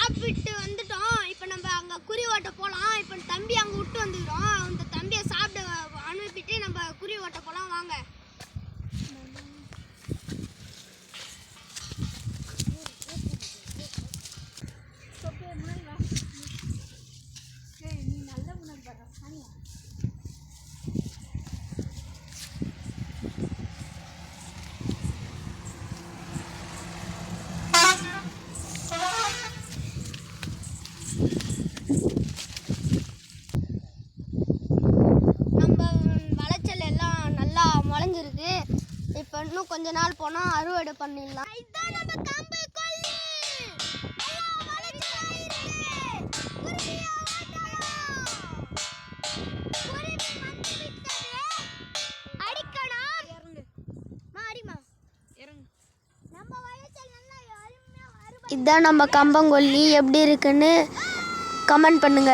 சாப்பிட்டு வந்துட்டோம். இப்போ நம்ம அங்கே குறி ஓட்ட போகலாம். இப்போ தம்பி அங்கே விட்டு வந்துக்கிறோம். அந்த தம்பியை சாப்பிட அனுப்பிட்டு நம்ம குறி ஓட்ட போகலாம் வாங்க. முளைஞ்சிருக்கு. இப்போ இன்னும் கொஞ்ச நாள் போனால் அறுவடை பண்ணிடலாம். இதுதான் நம்ம கம்பங்கொல்லி. எப்படி இருக்குன்னு கமெண்ட் பண்ணுங்க.